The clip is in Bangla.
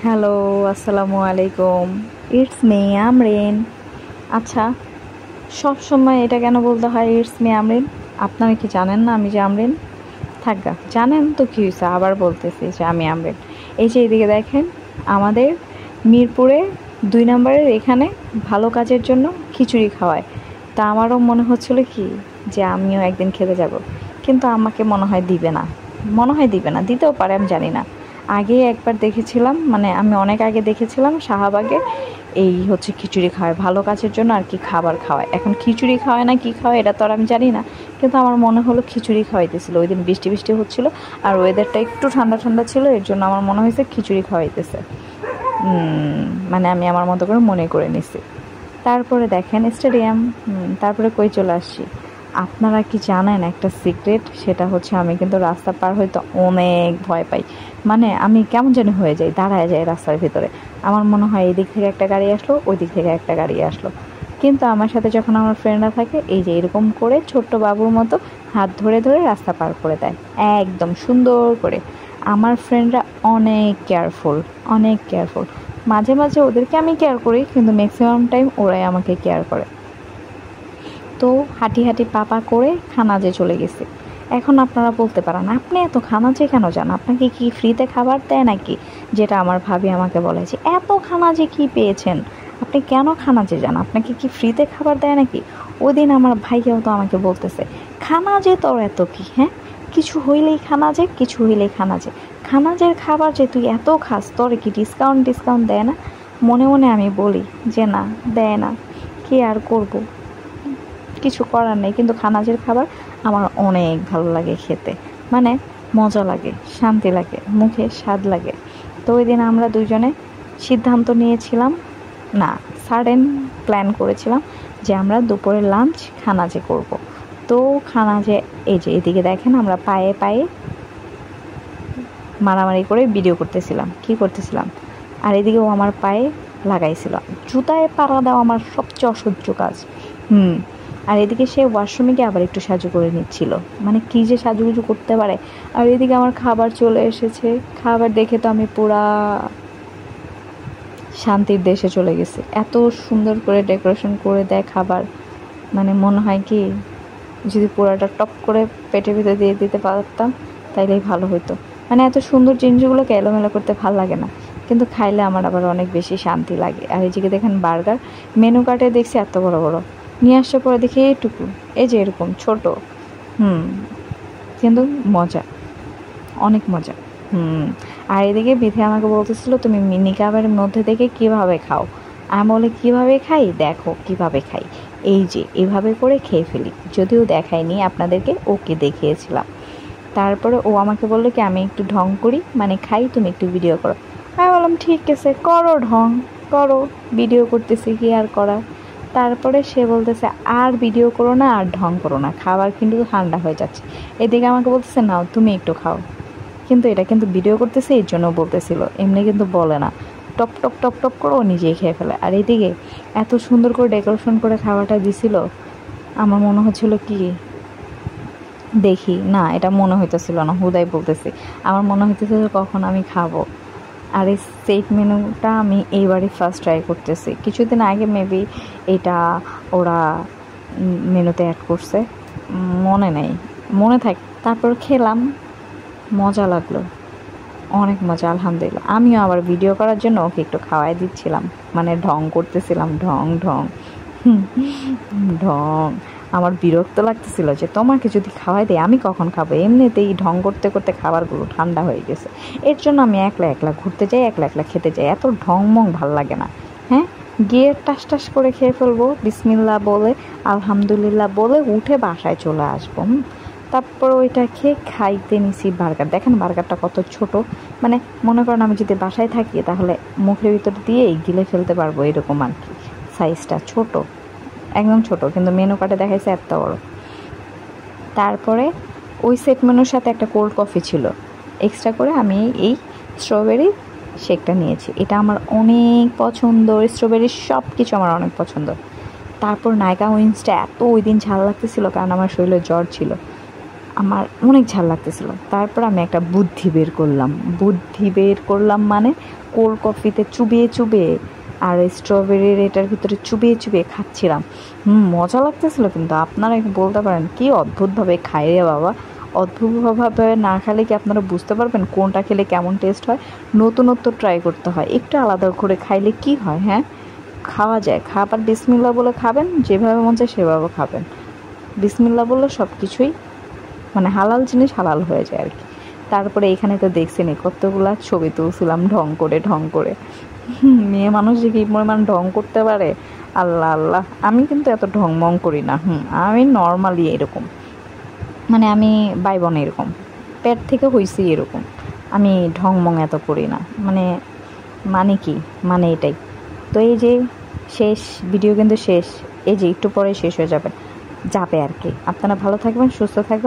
হ্যালো, আসসালামু আলাইকুম। It's me Amrin. আচ্ছা, সব সময় এটা কেন বলতে হয় ইটস মি আমরিন? আপনারা কি জানেন না আমি যে আমরিন? থাকগা, জানেন তো কী হয়েছে, আবার বলতেছি যে আমি আমরিন। এই যে এদিকে দেখেন, আমাদের মিরপুরে 2 নম্বরের এখানে ভালো কাজের জন্য খিচুড়ি খাওয়ায়। তা আমারও মনে হচ্ছিল কি যে আমিও একদিন খেতে যাব, কিন্তু আমাকে মনে হয় দিবে না, দিতেও পারে, আমি জানি না। আগে একবার দেখেছিলাম, মানে আমি অনেক আগে দেখেছিলাম শাহবাগে এই হচ্ছে খিচুড়ি খাওয়ায় ভালো কাজের জন্য, আর কি খাবার খাওয়ায়। এখন খিচুড়ি খাওয়ায় না কি খাওয়ায় এটা তো আর আমি জানি না, কিন্তু আমার মনে হলো খিচুড়ি খাওয়াইতেছিল। ওই দিন বৃষ্টি বৃষ্টি হচ্ছিলো আর ওয়েদারটা একটু ঠান্ডা ঠান্ডা ছিল, এর জন্য আমার মনে হয়েছে খিচুড়ি খাওয়াইতেছে। মানে আমি আমার মতো করে মনে করে নিছি। তারপরে দেখেন স্টেডিয়াম, তারপরে কই চলে আসছি। আপনারা কি জানেন একটা সিক্রেট? সেটা হচ্ছে আমি কিন্তু রাস্তা পার হইতে অনেক ভয় পাই। মানে আমি কেমন যেন হয়ে যাই, দাঁড়ায় যাই রাস্তার ভিতরে। আমার মনে হয় এই দিক থেকে একটা গাড়ি আসলো, ওই দিক থেকে একটা গাড়ি আসলো। কিন্তু আমার সাথে যখন আমার ফ্রেন্ডরা থাকে, এই যে এরকম করে ছোট্ট বাবুর মতো হাত ধরে ধরে রাস্তা পার করে দেয়, একদম সুন্দর করে। আমার ফ্রেন্ডরা অনেক কেয়ারফুল। মাঝে মাঝে ওদেরকে আমি কেয়ার করি, কিন্তু ম্যাক্সিমাম টাইম ওরাই আমাকে কেয়ার করে। তো হাঁটি হাঁটি পাপা করে খানাজে চলে গেছে। এখন আপনারা বলতে পারেন, আপনি এত খানাজে কেন যান? আপনাকে কি ফ্রিতে খাবার দেয় নাকি? যেটা আমার ভাবি আমাকে বলে যে এত খানাজে কি পেয়েছেন, আপনি কেন খানাজে যান? আপনাকে কি ফ্রিতে খাবার দেয় নাকি? ওই দিন আমার ভাইয়াও তো আমাকে বলতেছে, খানাজে তোর এত কি? হ্যাঁ, কিছু হইলেই খানাজের খাবার যে তুই এত খাস, তোর কি ডিসকাউন্ট দেয় না? মনে মনে আমি বলি যে না, দেয় না, কি আর করব, কিছু করার নেই। কিন্তু খানাজের খাবার আমার অনেক ভালো লাগে খেতে, মানে মজা লাগে, শান্তি লাগে, মুখে স্বাদ লাগে। তো ওই দিন আমরা দুজনে সিদ্ধান্ত নিয়েছিলাম, না, সাডেন প্ল্যান করেছিলাম যে আমরা দুপুরের লাঞ্চ খানাজে করব। তো খানাজে এই যে এদিকে দেখেন, আমরা পায়ে পায়ে মারামারি করে ভিডিও করতেছিলাম, আর এদিকেও আমার পায়ে লাগাইছিল। জুতায় পাড়া দেওয়া আমার সবচেয়ে অসহ্য কাজ। আর এদিকে সে ওয়াশরুমে গিয়ে আবার একটু সাজু করে নিচ্ছিল, মানে কী যে সাজুগুজু করতে পারে। আর এদিকে আমার খাবার চলে এসেছে, খাবার দেখে তো আমি পুরা শান্তির দেশে চলে গেছি। এত সুন্দর করে ডেকোরেশন করে দেয় খাবার, মানে মনে হয় কি যদি পুরাটা টপ করে পেটের ভিতরে দিয়ে দিতে পারতাম তাইলেই ভালো হতো। মানে এত সুন্দর জিনিসগুলোকে এলোমেলো করতে ভালো লাগে না, কিন্তু খাইলে আমার আবার অনেক বেশি শান্তি লাগে। আর এইদিকে দেখেন বার্গার মেনু কার্ডে দেখছি এত বড় বড়, নিয়ে আসার পরে দেখি এইটুকু, এই যে এরকম ছোট। কিন্তু মজা, অনেক মজা। আর এদিকে বিধি আমাকে বলতেছিল, তুমি মিনি কাপের মধ্যে থেকে কিভাবে খাও? আমি বলে, কিভাবে খাই? দেখো কিভাবে খাই, এই যে এভাবে করে খেয়ে ফেলি। যদিও দেখাইনি আপনাদেরকে, ওকে দেখিয়েছিলাম। তারপরে ও আমাকে বললো কি আমি একটু ঢং করি, মানে খাই, তুমি একটু ভিডিও করো। আমি বললাম ঠিক আছে, করো ঢং, করো, ভিডিও করতেছি কি আর করার। তারপরে সে বলতেছে আর ভিডিও করো না, আর ঢং করো না, খাবার কিন্তু ঠান্ডা হয়ে যাচ্ছে। এদিকে আমাকে বলতেছে নাও তুমি একটু খাও, কিন্তু এটা কিন্তু ভিডিও করতেছে এর জন্য বলতেছিল, এমনি কিন্তু বলে না। টপ টপ টপ টপ করে ও নিজেই খেয়ে ফেলে। আর এদিকে এত সুন্দর করে ডেকোরেশন করে খাবারটা দিছিল, আমার মনে হচ্ছিল কি দেখি না, এটা মনে হইতেছিল না, হুদাই বলতেছি, আমার মনে হইতেছিল কখন আমি খাবো। আর এই সেট মেনুটা আমি এইবারই ফার্স্ট ট্রাই করতেছি। কিছুদিন আগে মেবি এটা ওরা মেনুতে অ্যাড করছে, মনে নেই, মনে থাক। তারপর খেলাম, মজা লাগলো, অনেক মজা, আলহামদুলিল্লাহ। আমিও আবার ভিডিও করার জন্য ওকে একটু খাওয়াই দিচ্ছিলাম, মানে ঢং করতেছিলাম, ঢং ঢং ঢং। আমার বিরক্ত লাগতেছিল যে তোমাকে যদি খাওয়াই দেয় আমি কখন খাবো, এমনিতেই ঢং করতে করতে খাবারগুলো ঠান্ডা হয়ে গেছে। এর জন্য আমি একলা একলা ঘুরতে যাই, একলা একলা খেতে যাই, এত ঢং মং ভাল লাগে না। হ্যাঁ, গিয়ে টাস করে খেয়ে ফেলবো, বিসমিল্লাহ বলে, আলহামদুলিল্লাহ বলে উঠে বাসায় চলে আসবো। তারপর ওইটা খেয়ে খাইতে নিছি বার্গার। দেখেন বার্গারটা কত ছোট, মানে মনে করেন আমি যদি বাসায় থাকি তাহলে মুখের ভিতর দিয়েই গিলে ফেলতে পারবো, এরকম আর কি। সাইজটা ছোট, একদম ছোট, কিন্তু মেনু কার্ডে দেখাইছে এত বড়। তারপরে ওই সেট মেনুর সাথে একটা কোল্ড কফি ছিল এক্সট্রা করে, আমি এই স্ট্রবেরি শেকটা নিয়েছি। এটা আমার অনেক পছন্দ, স্ট্রবেরির সব কিছু আমার অনেক পছন্দ। তারপর নায়কা উইন্সটা এত ওই দিন ঝাল লাগতেছিল, কারণ আমার শরীরে জ্বর ছিল। আমার অনেক ঝাল লাগতেছিল। তারপর আমি একটা বুদ্ধি বের করলাম মানে কোল্ড কফিতে চুবিয়ে চুবিয়ে আর স্ট্রবেরির এটার ভিতরে চুবিয়ে চুবিয়ে খাচ্ছিলাম। মজা লাগতেছিল। কিন্তু আপনারা বলতে পারেন কি অদ্ভুতভাবে খাই রে বাবা। অদ্ভুতভাবে না খেলে কি আপনারা বুঝতে পারবেন কোনটা খেলে কেমন টেস্ট হয়? নতুনত্ব ট্রাই করতে হয়, একটু আলাদা করে খাইলে কি হয়? হ্যাঁ, খাওয়া যায়। খাবার বিসমিল্লা বলে খাবেন, যেভাবে মন চায় সেভাবে খাবেন। বিসমিল্লা বললে সব কিছুই মানে হালাল জিনিস হালাল হয়ে যায় আর কি। তারপরে এখানে তো দেখছেনই কতগুলা ছবি তুলছিলাম ঢং করে। মেয়ে মানুষ যে কি পরিমাণ ঢং করতে পারে, আল্লাহ আল্লাহ। আমি কিন্তু এত ঢং মং করি না। আমি নর্মালি এরকম, মানে আমি বাইবন এরকম, পেট থেকে হইছি এরকম। আমি ঢং মং এত করি না, মানে কি, মানে এটাই। তো এই যে শেষ ভিডিও কিন্তু শেষ, এই যে একটু পরে শেষ হয়ে যাবে আর কি। আপনারা ভালো থাকবেন, সুস্থ থাকবেন।